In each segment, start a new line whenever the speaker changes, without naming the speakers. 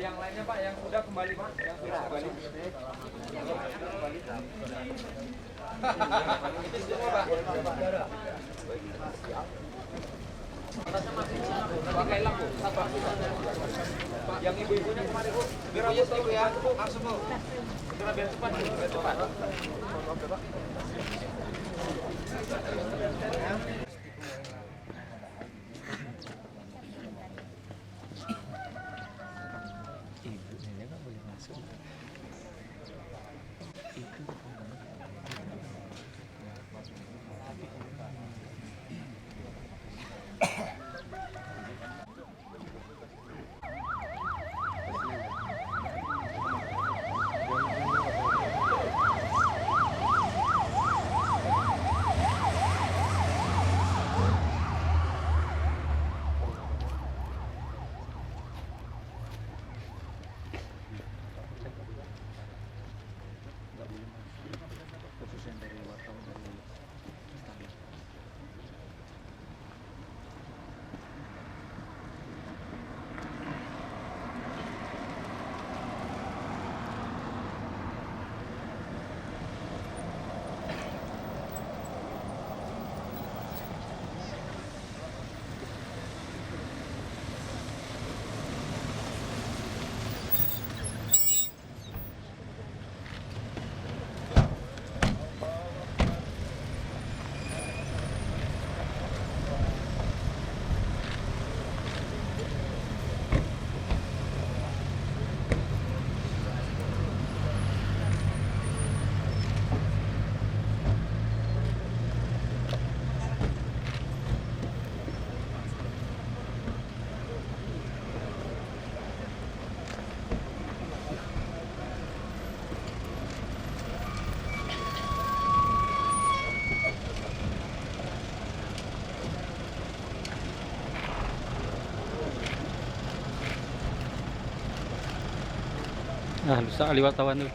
Yang lainnya Pak, yang sudah kembali Pak, yang sudah kembali. Itu semua Pak. Pakai lampu, sabar. Pak, yang ibu-ibunya kemarin Bu, biar aja Bu ya, langsung Bu. Biar cepat, biar cepat.
Nah, bisa kali wartawan tuh.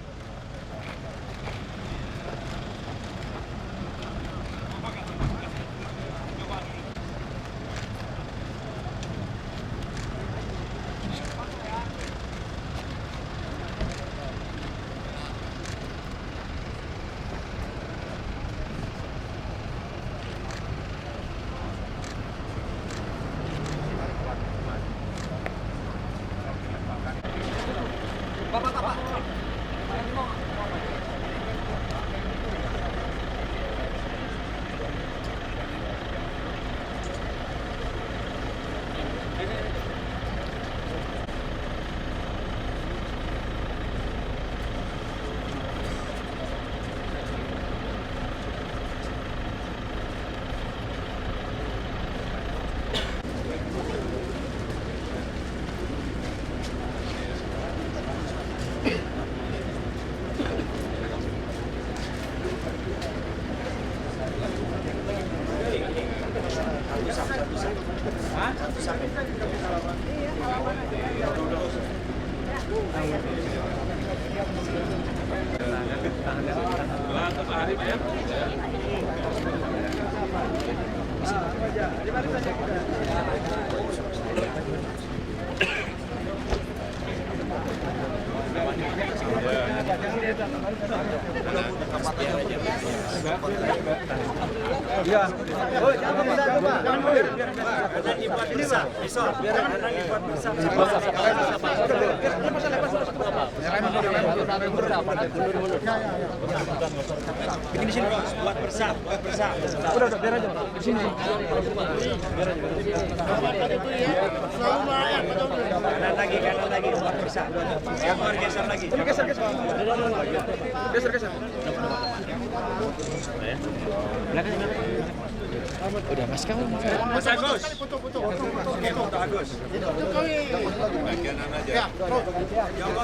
Iya. Oh, jangan bisa Pak. Biar dibuat bisa. Besok biar dibuat bisa. Bikin di sini buat bersah, buat bersah. Udah biar aja di sini. Biar aja. Bapak itu ya selalu melayani. Kanan lagi. Bisa. Yang keluar geser lagi. Geser.
Udah Mas kamu.
Mas Agus. Oke, foto Agus. Joko,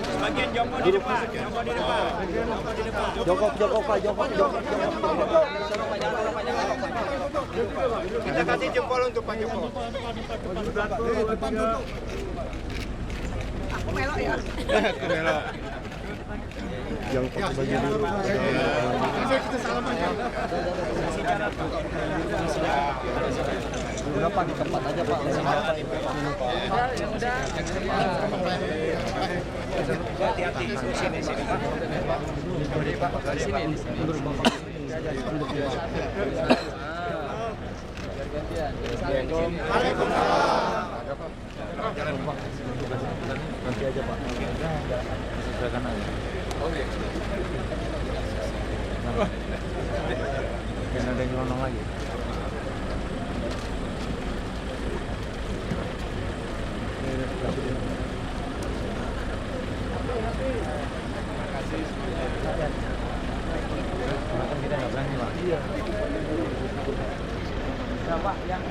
sebagian Joko di depan.
Joko Pak.
Kita kasih jempol untuk Pak Joko.
Aku melok ya.
Yang bagi dulu.
Kita salaman ya. Udah Pak di tempat aja Pak.
Hati-hati. Sini Pak. Sini.
Nanti aja Pak. Silakan aja. Jangan ada yang nyelonong lagi. Kita nggak berani Pak. Iya. Pak yang